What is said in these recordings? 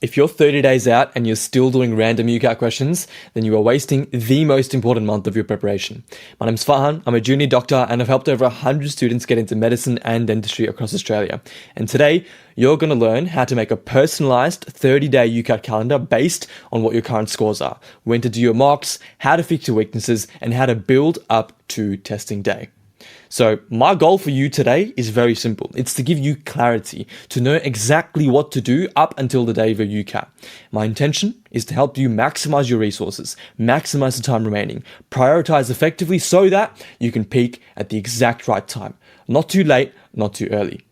If you're 30 days out and you're still doing random UCAT questions, then you are wasting the most important month of your preparation. My name's Farhan, I'm a junior doctor and I've helped over 100 students get into medicine and dentistry across Australia. And today, you're going to learn how to make a personalised 30-day UCAT calendar based on what your current scores are, when to do your mocks, how to fix your weaknesses, and how to build up to testing day. So my goal for you today is very simple. It's to give you clarity, to know exactly what to do up until the day of your UCAT. My intention is to help you maximize your resources, maximize the time remaining, prioritize effectively so that you can peak at the exact right time. Not too late, not too early.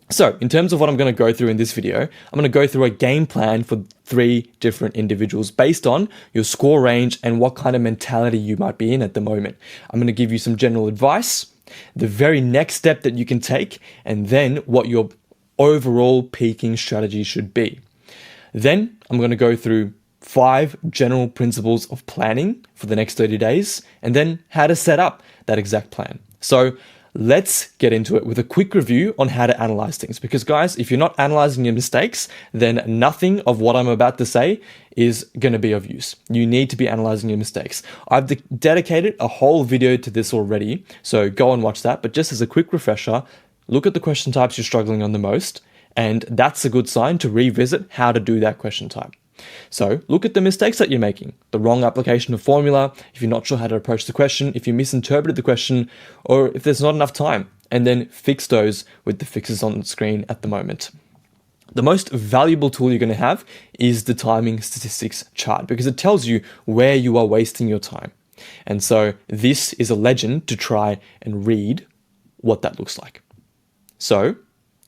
So in terms of what I'm going to go through in this video, I'm going to go through a game plan for 3 different individuals based on your score range and what kind of mentality you might be in at the moment. I'm going to give you some general advice, the very next step that you can take, and then what your overall peaking strategy should be. Then I'm going to go through 5 general principles of planning for the next 30 days, and then how to set up that exact plan. So let's get into it with a quick review on how to analyze things. Because guys, if you're not analyzing your mistakes, then nothing of what I'm about to say is going to be of use. You need to be analyzing your mistakes. I've dedicated a whole video to this already, so go and watch that. But just as a quick refresher, look at the question types you're struggling on the most, and that's a good sign to revisit how to do that question type. So look at the mistakes that you're making, the wrong application of formula, if you're not sure how to approach the question, if you misinterpreted the question, or if there's not enough time, and then fix those with the fixes on the screen at the moment. The most valuable tool you're going to have is the timing statistics chart because it tells you where you are wasting your time. And so this is a legend to try and read what that looks like. So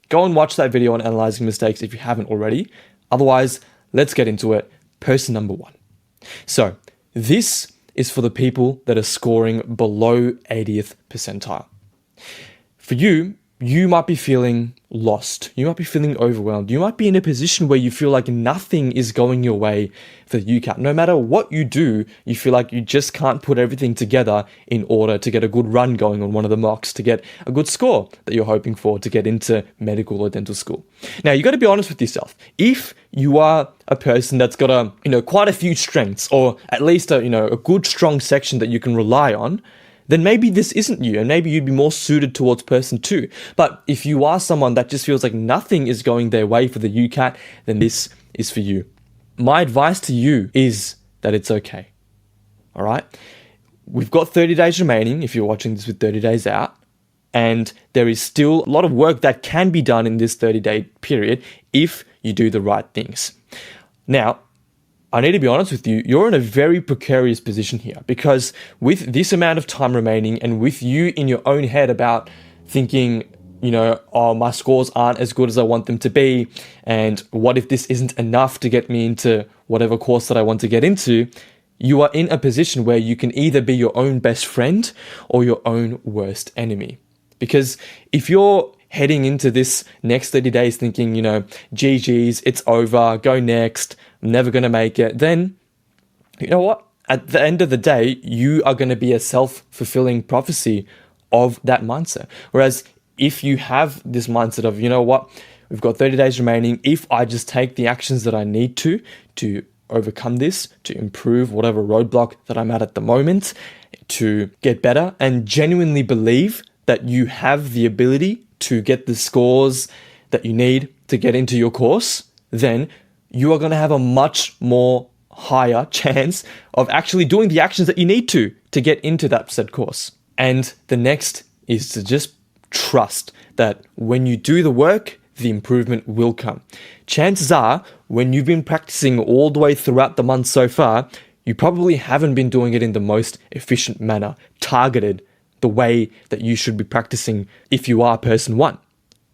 go and watch that video on analyzing mistakes if you haven't already. Otherwise, let's get into it. Person number 1. So this is for the people that are scoring below 80th percentile. For you, you might be feeling lost. You might be feeling overwhelmed. You might be in a position where you feel like nothing is going your way for the UCAT. No matter what you do, you feel like you just can't put everything together in order to get a good run going on one of the mocks, to get a good score that you're hoping for to get into medical or dental school. Now, you got to be honest with yourself. If you are a person that's got quite a few strengths, or at least a good strong section that you can rely on, then maybe this isn't you, and maybe you'd be more suited towards person 2. But if you are someone that just feels like nothing is going their way for the UCAT, then this is for you. My advice to you is that it's okay. All right? We've got 30 days remaining if you're watching this with 30 days out, and there is still a lot of work that can be done in this 30-day period if you do the right things. Now, I need to be honest with you, you're in a very precarious position here because with this amount of time remaining and with you in your own head about thinking, oh, my scores aren't as good as I want them to be, and what if this isn't enough to get me into whatever course that I want to get into, you are in a position where you can either be your own best friend or your own worst enemy. Because if you're heading into this next 30 days thinking, GG's, it's over, go next, I'm never going to make it, then you know what? At the end of the day, you are going to be a self-fulfilling prophecy of that mindset. Whereas if you have this mindset of, we've got 30 days remaining, if I just take the actions that I need to overcome this, to improve whatever roadblock that I'm at the moment, to get better, and genuinely believe that you have the ability to get the scores that you need to get into your course, then you are going to have a much more higher chance of actually doing the actions that you need to get into that said course. And the next is to just trust that when you do the work, the improvement will come. Chances are, when you've been practicing all the way throughout the month so far, you probably haven't been doing it in the most efficient manner, targeted the way that you should be practicing if you are person 1.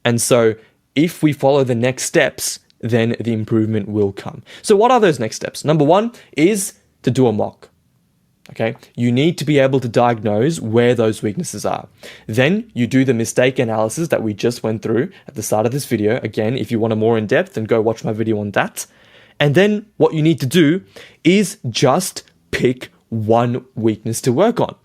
And so if we follow the next steps, then the improvement will come. So what are those next steps? Number 1 is to do a mock. Okay, you need to be able to diagnose where those weaknesses are. Then you do the mistake analysis that we just went through at the start of this video. Again, if you want a more in-depth, then go watch my video on that. And then what you need to do is just pick one weakness to work on.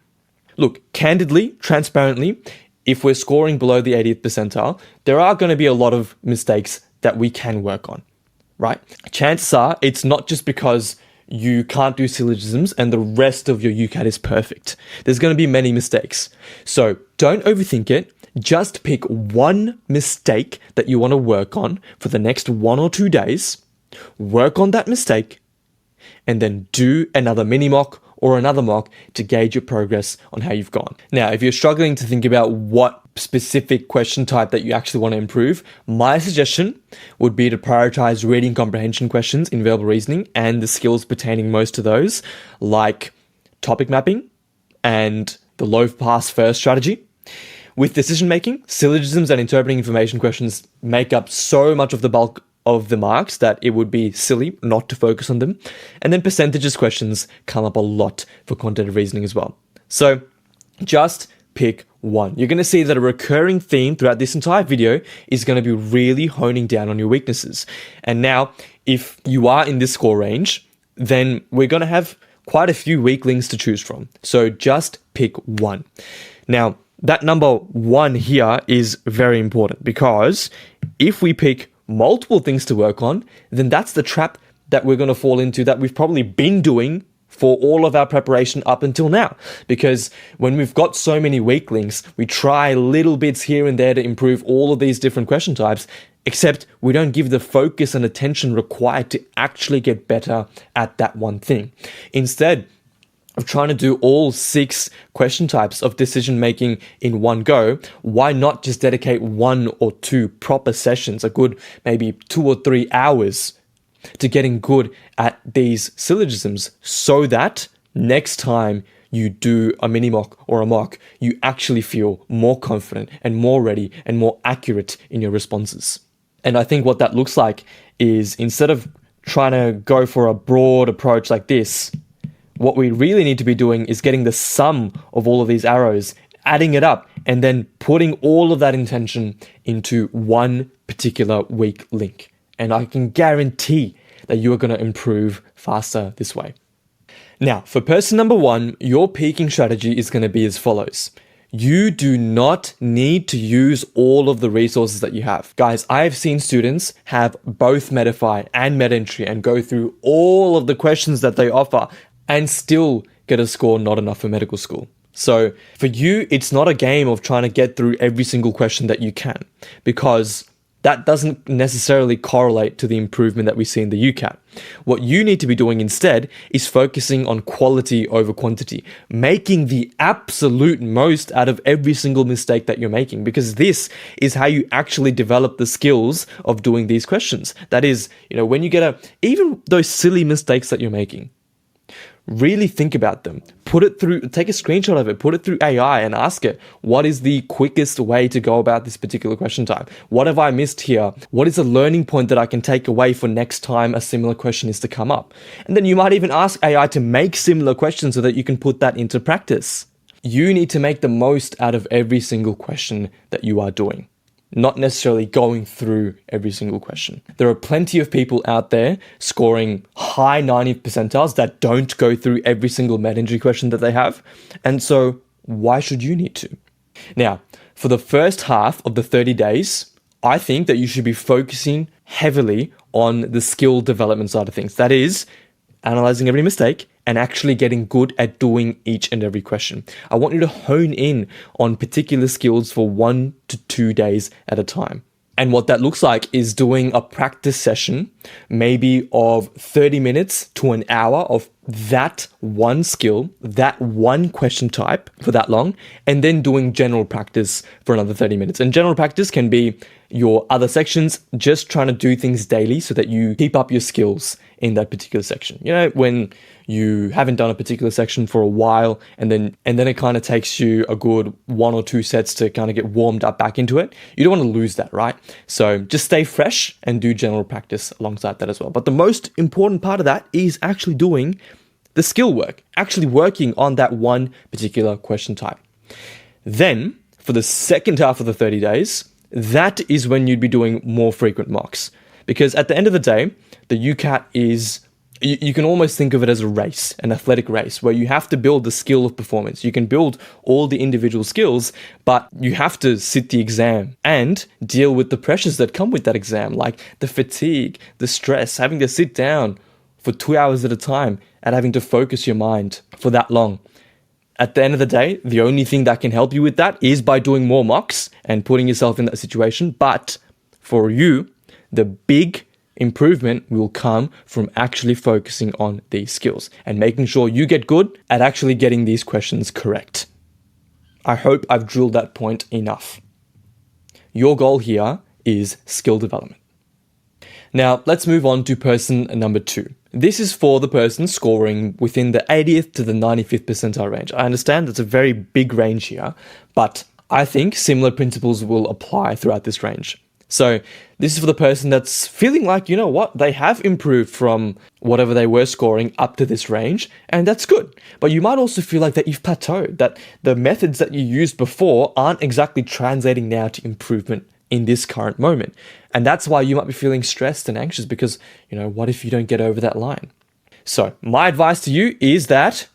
Look, candidly, transparently, if we're scoring below the 80th percentile, there are going to be a lot of mistakes that we can work on. right? Chances are it's not just because you can't do syllogisms and the rest of your UCAT is perfect. There's going to be many mistakes. So don't overthink it. Just pick one mistake that you want to work on for the next 1 or 2 days. Work on that mistake and then do another mini mock or another mock to gauge your progress on how you've gone. Now, if you're struggling to think about what specific question type that you actually want to improve, my suggestion would be to prioritize reading comprehension questions in verbal reasoning and the skills pertaining most to those, like topic mapping and the low pass first strategy. With decision making, syllogisms and interpreting information questions make up so much of the bulk of the marks that it would be silly not to focus on them. And then percentages questions come up a lot for quantitative reasoning as well. So just pick one. You're going to see that a recurring theme throughout this entire video is going to be really honing down on your weaknesses. And now, if you are in this score range, then we're going to have quite a few weak links to choose from. So just pick one. Now, that number one here is very important because if we pick multiple things to work on, then that's the trap that we're going to fall into that we've probably been doing for all of our preparation up until now. Because when we've got so many weak links, we try little bits here and there to improve all of these different question types, except we don't give the focus and attention required to actually get better at that one thing. Instead of trying to do all 6 question types of decision making in one go, why not just dedicate 1 or 2 proper sessions, a good maybe 2 or 3 hours to getting good at these syllogisms so that next time you do a mini mock or a mock, you actually feel more confident and more ready and more accurate in your responses. And I think what that looks like is instead of trying to go for a broad approach like this, what we really need to be doing is getting the sum of all of these arrows, adding it up, and then putting all of that intention into one particular weak link. And I can guarantee that you are going to improve faster this way. Now, for person number 1, your peaking strategy is going to be as follows. You do not need to use all of the resources that you have. Guys, I have seen students have both Medify and MedEntry and go through all of the questions that they offer and still get a score not enough for medical school. So for you, it's not a game of trying to get through every single question that you can, because that doesn't necessarily correlate to the improvement that we see in the UCAT. What you need to be doing instead is focusing on quality over quantity, making the absolute most out of every single mistake that you're making, because this is how you actually develop the skills of doing these questions. That is, when you get even those silly mistakes that you're making, really think about them. Take a screenshot of it, put it through AI and ask it, what is the quickest way to go about this particular question type? What have I missed here? What is a learning point that I can take away for next time a similar question is to come up? And then you might even ask AI to make similar questions so that you can put that into practice. You need to make the most out of every single question that you are doing, not necessarily going through every single question. There are plenty of people out there scoring high 90th percentiles that don't go through every single MedEntry question that they have. And so why should you need to? Now, for the first half of the 30 days, I think that you should be focusing heavily on the skill development side of things. That is, analyzing every mistake and actually getting good at doing each and every question. I want you to hone in on particular skills for 1 to 2 days at a time. And what that looks like is doing a practice session, maybe of 30 minutes to an hour of that one skill, that one question type for that long, and then doing general practice for another 30 minutes. And general practice can be your other sections, just trying to do things daily so that you keep up your skills in that particular section. When you haven't done a particular section for a while and then it kind of takes you a good 1 or 2 sets to kind of get warmed up back into it, you don't want to lose that, right? So just stay fresh and do general practice alongside that as well. But the most important part of that is actually doing the skill work, actually working on that one particular question type. Then for the second half of the 30 days, that is when you'd be doing more frequent mocks. Because at the end of the day, the UCAT is You can almost think of it as a race, an athletic race, where you have to build the skill of performance. You can build all the individual skills, but you have to sit the exam and deal with the pressures that come with that exam, like the fatigue, the stress, having to sit down for 2 hours at a time and having to focus your mind for that long. At the end of the day, the only thing that can help you with that is by doing more mocks and putting yourself in that situation. But for you, the big improvement will come from actually focusing on these skills and making sure you get good at actually getting these questions correct. I hope I've drilled that point enough. Your goal here is skill development. Now, let's move on to person number 2. This is for the person scoring within the 80th to the 95th percentile range. I understand that's a very big range here, but I think similar principles will apply throughout this range. So this is for the person that's feeling like, you know what, they have improved from whatever they were scoring up to this range, and that's good. But you might also feel like that you've plateaued, that the methods that you used before aren't exactly translating now to improvement in this current moment. And that's why you might be feeling stressed and anxious because, what if you don't get over that line? So my advice to you is that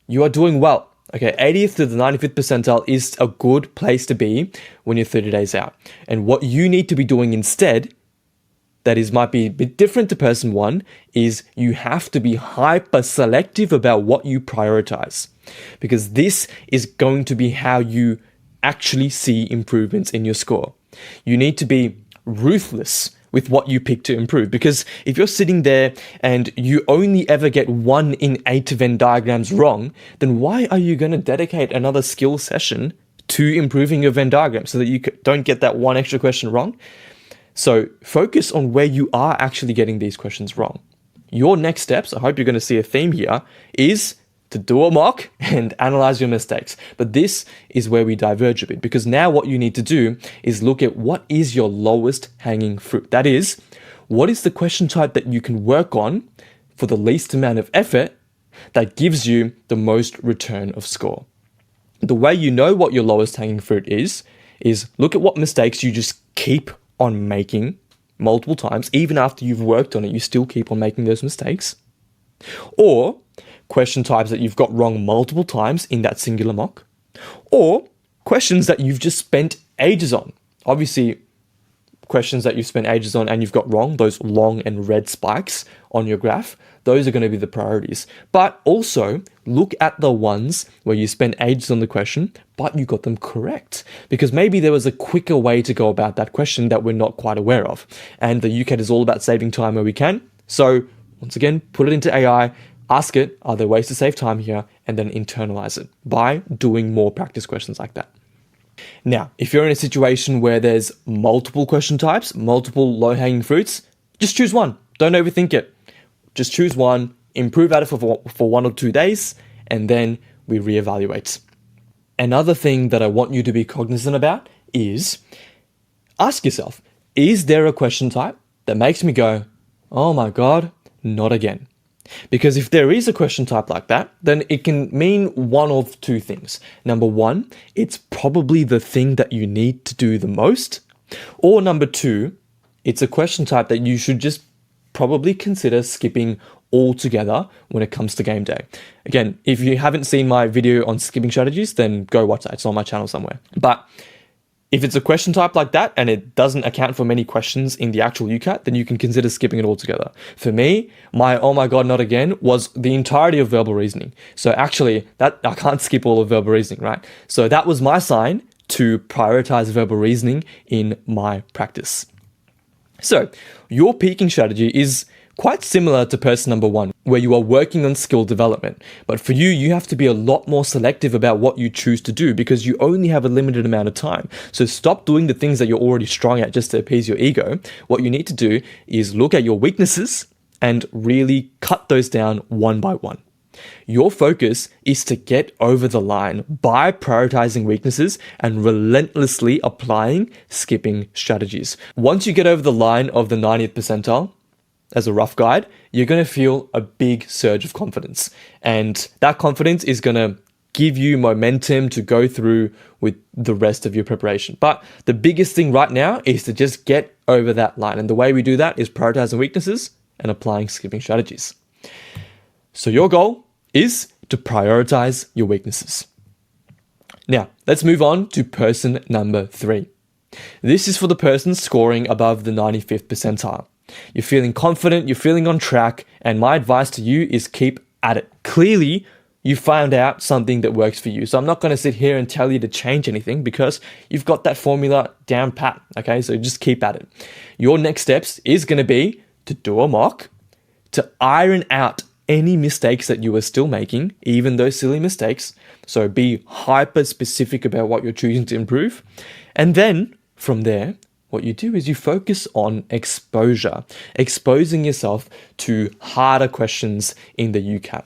you are doing well. Okay, 80th to the 95th percentile is a good place to be when you're 30 days out. And what you need to be doing instead, might be a bit different to person 1, is you have to be hyper selective about what you prioritize. Because this is going to be how you actually see improvements in your score. You need to be ruthless with what you pick to improve. Because if you're sitting there and you only ever get 1 in 8 Venn diagrams wrong, then why are you going to dedicate another skill session to improving your Venn diagram so that you don't get that 1 extra question wrong? So focus on where you are actually getting these questions wrong. Your next steps, I hope you're going to see a theme here, is to do a mock and analyze your mistakes. But this is where we diverge a bit, because now what you need to do is look at what is your lowest hanging fruit. That is, what is the question type that you can work on for the least amount of effort that gives you the most return of score. The way you know what your lowest hanging fruit is look at what mistakes you just keep on making multiple times. Even after you've worked on it, you still keep on making those mistakes. Or question types that you've got wrong multiple times in that singular mock, or questions that you've just spent ages on. Obviously, questions that you've spent ages on and you've got wrong, those long and red spikes on your graph, those are going to be the priorities. But also look at the ones where you spent ages on the question, but you got them correct. Because maybe there was a quicker way to go about that question that we're not quite aware of. And the UCAT is all about saving time where we can. So once again, put it into AI, ask it, are there ways to save time here? And then internalize it by doing more practice questions like that. Now, if you're in a situation where there's multiple question types, multiple low-hanging fruits, just choose one. Don't overthink it. Just choose one, improve at it for 1 or 2 days, and then we reevaluate. Another thing that I want you to be cognizant about is ask yourself, is there a question type that makes me go, oh my God, not again? Because if there is a question type like that, then it can mean one of two things. Number one, it's probably the thing that you need to do the most. Or number two, it's a question type that you should just probably consider skipping altogether when it comes to game day. Again, if you haven't seen my video on skipping strategies, then go watch that. It's on my channel somewhere. But if it's a question type like that and it doesn't account for many questions in the actual UCAT, then you can consider skipping it altogether. For me, my oh my God, not again was the entirety of verbal reasoning. So actually, that I can't skip all of verbal reasoning, right? So that was my sign to prioritize verbal reasoning in my practice. So your peaking strategy is quite similar to person number one, where you are working on skill development. But for you, you have to be a lot more selective about what you choose to do because you only have a limited amount of time. So stop doing the things that you're already strong at just to appease your ego. What you need to do is look at your weaknesses and really cut those down one by one. Your focus is to get over the line by prioritizing weaknesses and relentlessly applying skipping strategies. Once you get over the line of the 90th percentile, as a rough guide, you're going to feel a big surge of confidence. And that confidence is going to give you momentum to go through with the rest of your preparation. But the biggest thing right now is to just get over that line. And the way we do that is prioritizing weaknesses and applying skipping strategies. So your goal is to prioritize your weaknesses. Now, let's move on to person number 3. This is for the person scoring above the 95th percentile. You're feeling confident, you're feeling on track, and my advice to you is keep at it. Clearly, you found out something that works for you. So I'm not going to sit here and tell you to change anything because you've got that formula down pat, okay? So just keep at it. Your next steps is going to be to do a mock, to iron out any mistakes that you are still making, even those silly mistakes. So be hyper specific about what you're choosing to improve. And then from there, what you do is you focus on exposure, exposing yourself to harder questions in the UCAT.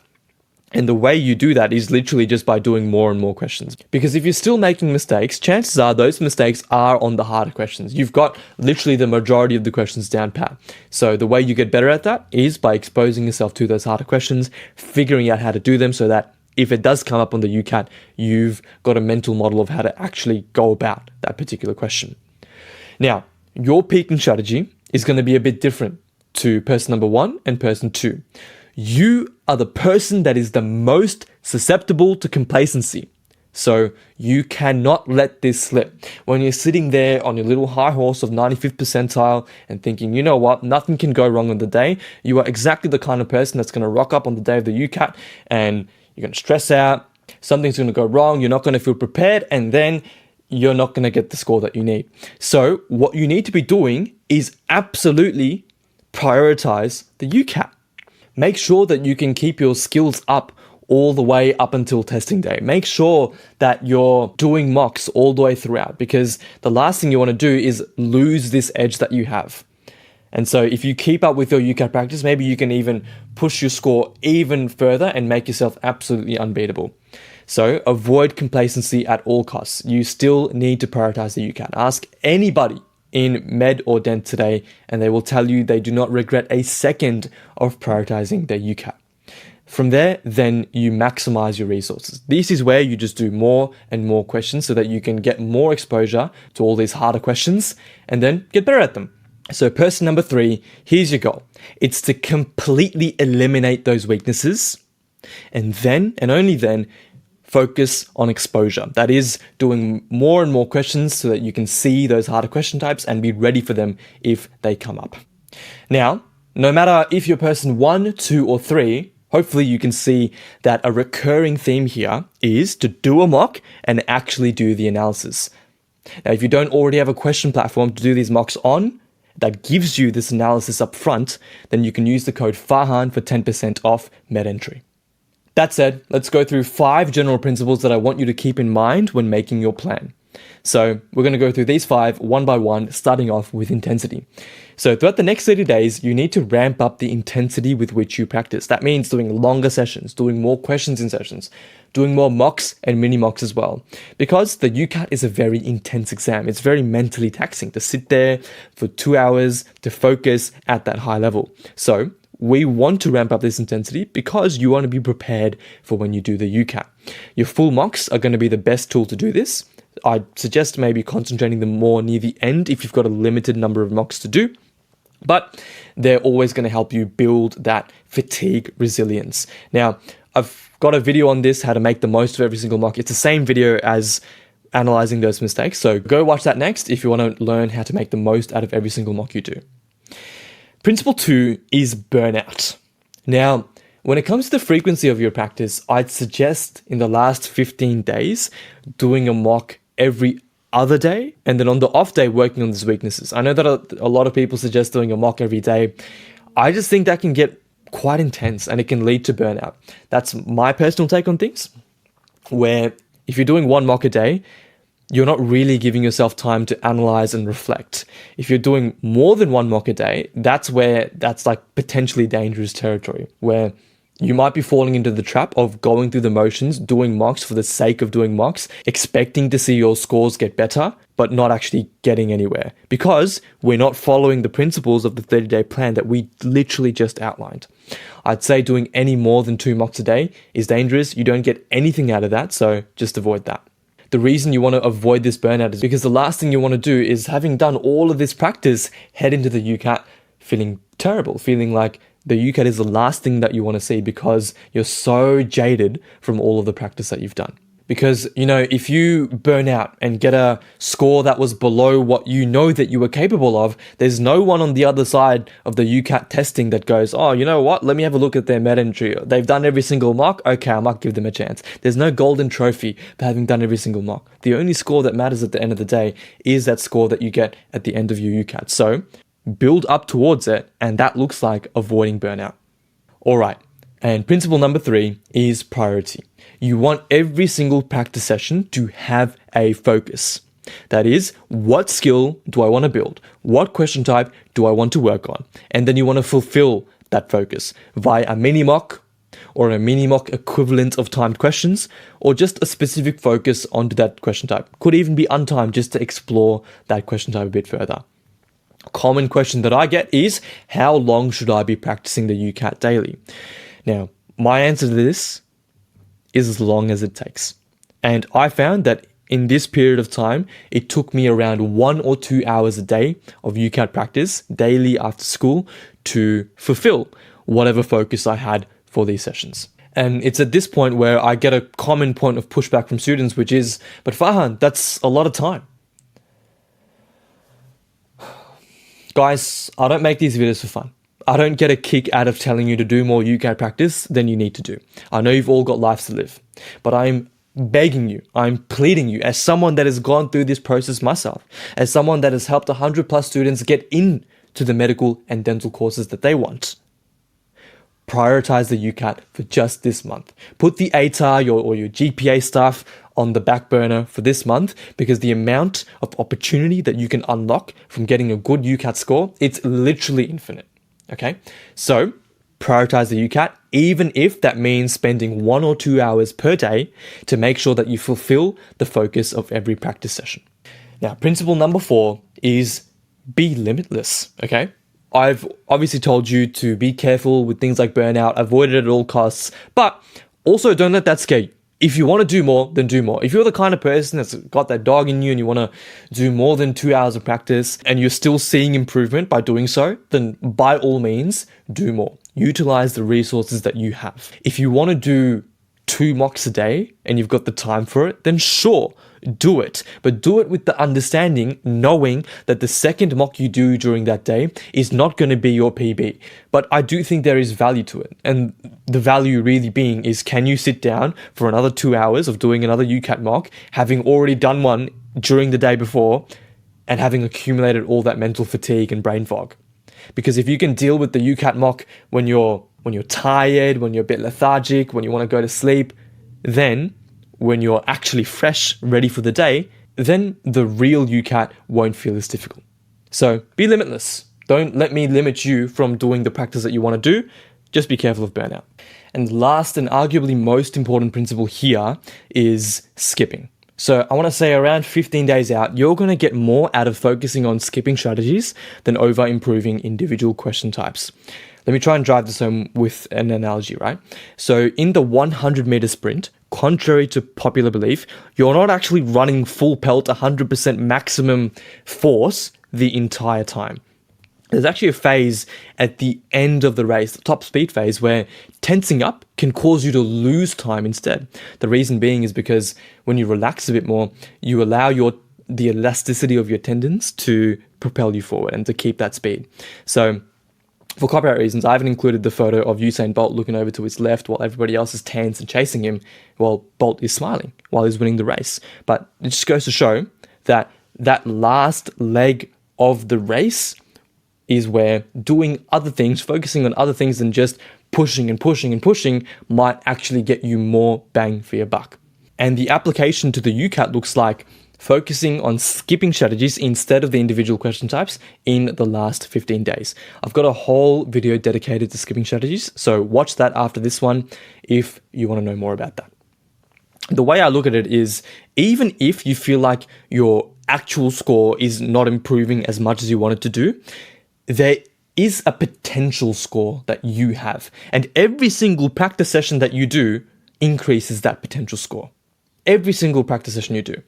And the way you do that is literally just by doing more and more questions. Because if you're still making mistakes, chances are those mistakes are on the harder questions. You've got literally the majority of the questions down pat. So the way you get better at that is by exposing yourself to those harder questions, figuring out how to do them so that if it does come up on the UCAT, you've got a mental model of how to actually go about that particular question. Now, your peaking strategy is going to be a bit different to person number 1 and person 2. You are the person that is the most susceptible to complacency. So you cannot let this slip. When you're sitting there on your little high horse of 95th percentile and thinking, you know what, nothing can go wrong on the day, you are exactly the kind of person that's going to rock up on the day of the UCAT and you're going to stress out, something's going to go wrong, you're not going to feel prepared, and then you're not going to get the score that you need. So what you need to be doing is absolutely prioritize the UCAT. Make sure that you can keep your skills up all the way up until testing day. Make sure that you're doing mocks all the way throughout, because the last thing you want to do is lose this edge that you have. And so if you keep up with your UCAT practice, maybe you can even push your score even further and make yourself absolutely unbeatable. So avoid complacency at all costs. You still need to prioritize the UCAT. Ask anybody in med or dent today, and they will tell you they do not regret a second of prioritizing their UCAT. From there, then you maximize your resources. This is where you just do more and more questions so that you can get more exposure to all these harder questions and then get better at them. So person number 3, here's your goal. It's to completely eliminate those weaknesses, and then, and only then, focus on exposure. That is doing more and more questions so that you can see those harder question types and be ready for them if they come up. Now, no matter if you're person 1, 2, or 3, hopefully you can see that a recurring theme here is to do a mock and actually do the analysis. Now, if you don't already have a question platform to do these mocks on, that gives you this analysis up front, then you can use the code Farhan for 10% off MedEntry. That said, let's go through 5 general principles that I want you to keep in mind when making your plan. So we're going to go through these 5 one by one, starting off with intensity. So throughout the next 30 days, you need to ramp up the intensity with which you practice. That means doing longer sessions, doing more questions in sessions, doing more mocks and mini mocks as well. Because the UCAT is a very intense exam. It's very mentally taxing to sit there for 2 hours to focus at that high level. So we want to ramp up this intensity because you want to be prepared for when you do the UCAT. Your full mocks are going to be the best tool to do this. I'd suggest maybe concentrating them more near the end if you've got a limited number of mocks to do. But they're always going to help you build that fatigue resilience. Now, I've got a video on this, how to make the most of every single mock. It's the same video as analyzing those mistakes. So go watch that next if you want to learn how to make the most out of every single mock you do. Principle 2 is burnout. Now, when it comes to the frequency of your practice, I'd suggest in the last 15 days, doing a mock every other day, and then on the off day, working on these weaknesses. I know that a lot of people suggest doing a mock every day. I just think that can get quite intense and it can lead to burnout. That's my personal take on things, where if you're doing one mock a day, you're not really giving yourself time to analyze and reflect. If you're doing more than one mock a day, that's like potentially dangerous territory, where you might be falling into the trap of going through the motions, doing mocks for the sake of doing mocks, expecting to see your scores get better, but not actually getting anywhere, because we're not following the principles of the 30-day plan that we literally just outlined. I'd say doing any more than 2 mocks a day is dangerous. You don't get anything out of that, so just avoid that. The reason you want to avoid this burnout is because the last thing you want to do is, having done all of this practice, head into the UCAT feeling terrible, feeling like The UCAT is the last thing that you want to see because you're so jaded from all of the practice that you've done. Because, if you burn out and get a score that was below what you know that you were capable of, there's no one on the other side of the UCAT testing that goes, oh, you know what? Let me have a look at their med entry. They've done every single mock. Okay, I might give them a chance. There's no golden trophy for having done every single mock. The only score that matters at the end of the day is that score that you get at the end of your UCAT. So build up towards it, and that looks like avoiding burnout. All right. And principle number 3 is priority. You want every single practice session to have a focus. That is, what skill do I want to build? What question type do I want to work on? And then you want to fulfill that focus via a mini mock or a mini mock equivalent of timed questions, or just a specific focus onto that question type. Could even be untimed just to explore that question type a bit further. A common question that I get is, how long should I be practicing the UCAT daily? Now, my answer to this is as long as it takes. And I found that in this period of time, it took me around 1 or 2 hours a day of UCAT practice daily after school to fulfill whatever focus I had for these sessions. And it's at this point where I get a common point of pushback from students, which is, but Farhan, that's a lot of time. Guys, I don't make these videos for fun. I don't get a kick out of telling you to do more UCAT practice than you need to do. I know you've all got lives to live, but I'm begging you, I'm pleading you, as someone that has gone through this process myself, as someone that has helped 100+ students get into the medical and dental courses that they want, prioritize the UCAT for just this month. Put the ATAR or your GPA stuff on the back burner for this month, because the amount of opportunity that you can unlock from getting a good UCAT score, it's literally infinite. Okay, so prioritize the UCAT, even if that means spending 1 or 2 hours per day to make sure that you fulfill the focus of every practice session. Now, principle number 4 is be limitless. Okay, I've obviously told you to be careful with things like burnout, avoid it at all costs, but also don't let that scare you. If you want to do more, then do more. If you're the kind of person that's got that dog in you and you want to do more than 2 hours of practice and you're still seeing improvement by doing so, then by all means, do more. Utilize the resources that you have. If you want to do 2 mocks a day and you've got the time for it, then sure, do it. But do it with the understanding, knowing that the second mock you do during that day is not going to be your PB. But I do think there is value to it. And the value really being is, can you sit down for another 2 hours of doing another UCAT mock, having already done one during the day before and having accumulated all that mental fatigue and brain fog? Because if you can deal with the UCAT mock when you're tired, when you're a bit lethargic, when you want to go to sleep, then when you're actually fresh, ready for the day, then the real UCAT won't feel as difficult. So be limitless. Don't let me limit you from doing the practice that you want to do. Just be careful of burnout. And last and arguably most important principle here is skipping. So I want to say around 15 days out, you're going to get more out of focusing on skipping strategies than over improving individual question types. Let me try and drive this home with an analogy, right? So in the 100-meter sprint, contrary to popular belief, you're not actually running full pelt 100% maximum force the entire time. There's actually a phase at the end of the race, the top speed phase, where tensing up can cause you to lose time instead. The reason being is because when you relax a bit more, you allow the elasticity of your tendons to propel you forward and to keep that speed. So for copyright reasons, I haven't included the photo of Usain Bolt looking over to his left while everybody else is tense and chasing him, while Bolt is smiling while he's winning the race. But it just goes to show that that last leg of the race is where doing other things, focusing on other things than just pushing and pushing and pushing, might actually get you more bang for your buck. And the application to the UCAT looks like focusing on skipping strategies instead of the individual question types in the last 15 days. I've got a whole video dedicated to skipping strategies, so watch that after this one if you want to know more about that. The way I look at it is, even if you feel like your actual score is not improving as much as you want it to do, there is a potential score that you have. And every single practice session that you do increases that potential score. Every single practice session you do.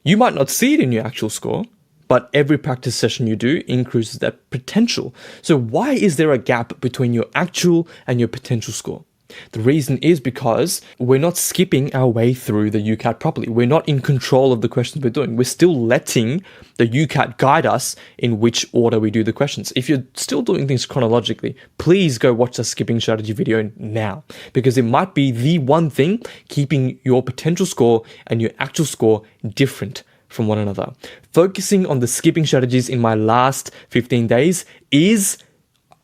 You might not see it in your actual score, but every practice session you do increases that potential. So why is there a gap between your actual and your potential score? The reason is because we're not skipping our way through the UCAT properly. We're not in control of the questions we're doing. We're still letting the UCAT guide us in which order we do the questions. If you're still doing things chronologically, please go watch the skipping strategy video now, because it might be the one thing keeping your potential score and your actual score different from one another. Focusing on the skipping strategies in my last 15 days is,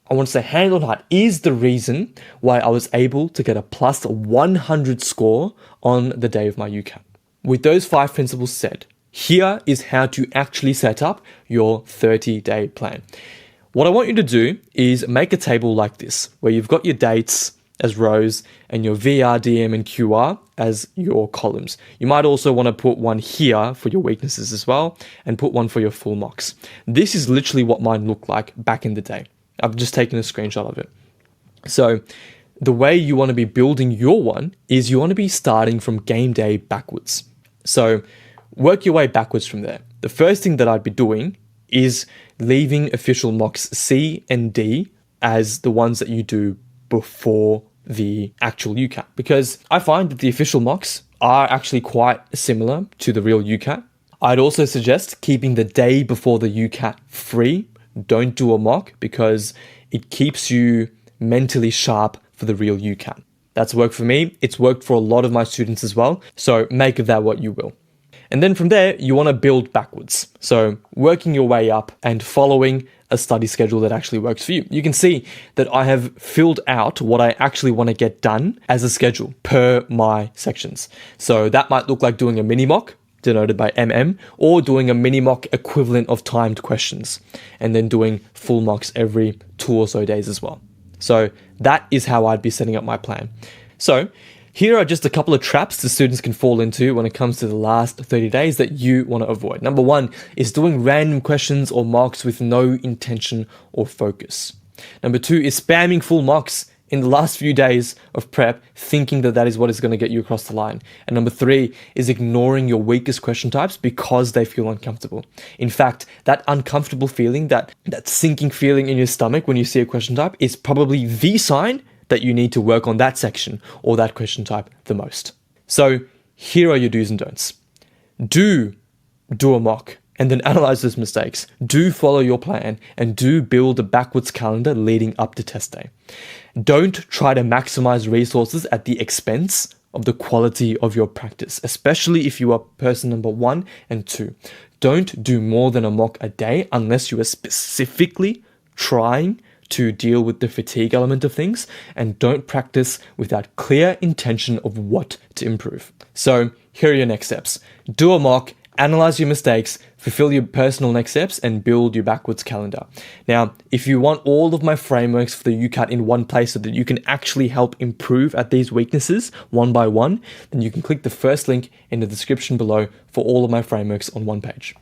I want to say hand on heart, is the reason why I was able to get a plus 100 score on the day of my UCAT. With those 5 principles said, here is how to actually set up your 30-day plan. What I want you to do is make a table like this, where you've got your dates as rows and your VR, DM, and QR as your columns. You might also want to put one here for your weaknesses as well, and put one for your full mocks. This is literally what mine looked like back in the day. I've just taken a screenshot of it. So the way you want to be building your one is you want to be starting from game day backwards. So work your way backwards from there. The first thing that I'd be doing is leaving official mocks C and D as the ones that you do before the actual UCAT, because I find that the official mocks are actually quite similar to the real UCAT. I'd also suggest keeping the day before the UCAT free. Don't do a mock, because it keeps you mentally sharp for the real UCAT. That's worked for me. It's worked for a lot of my students as well. So make of that what you will. And then from there, you want to build backwards. So working your way up and following a study schedule that actually works for you. You can see that I have filled out what I actually want to get done as a schedule per my sections. So that might look like doing a mini mock, denoted by MM, or doing a mini mock equivalent of timed questions, and then doing full mocks every 2 or so days as well. So that is how I'd be setting up my plan. So here are just a couple of traps the students can fall into when it comes to the last 30 days that you want to avoid. Number 1 is doing random questions or mocks with no intention or focus. Number 2 is spamming full mocks in the last few days of prep, thinking that that is what is going to get you across the line. And number 3 is ignoring your weakest question types because they feel uncomfortable. In fact, that uncomfortable feeling, that sinking feeling in your stomach when you see a question type, is probably the sign that you need to work on that section or that question type the most. So here are your do's and don'ts. Do a mock and then analyze those mistakes. Do follow your plan, and do build a backwards calendar leading up to test day. Don't try to maximize resources at the expense of the quality of your practice, especially if you are person number 1 and 2. Don't do more than a mock a day unless you are specifically trying to deal with the fatigue element of things, and don't practice without clear intention of what to improve. So here are your next steps. Do a mock, analyze your mistakes, fulfill your personal next steps, and build your backwards calendar. Now, if you want all of my frameworks for the UCAT in one place so that you can actually help improve at these weaknesses one by one, then you can click the first link in the description below for all of my frameworks on one page.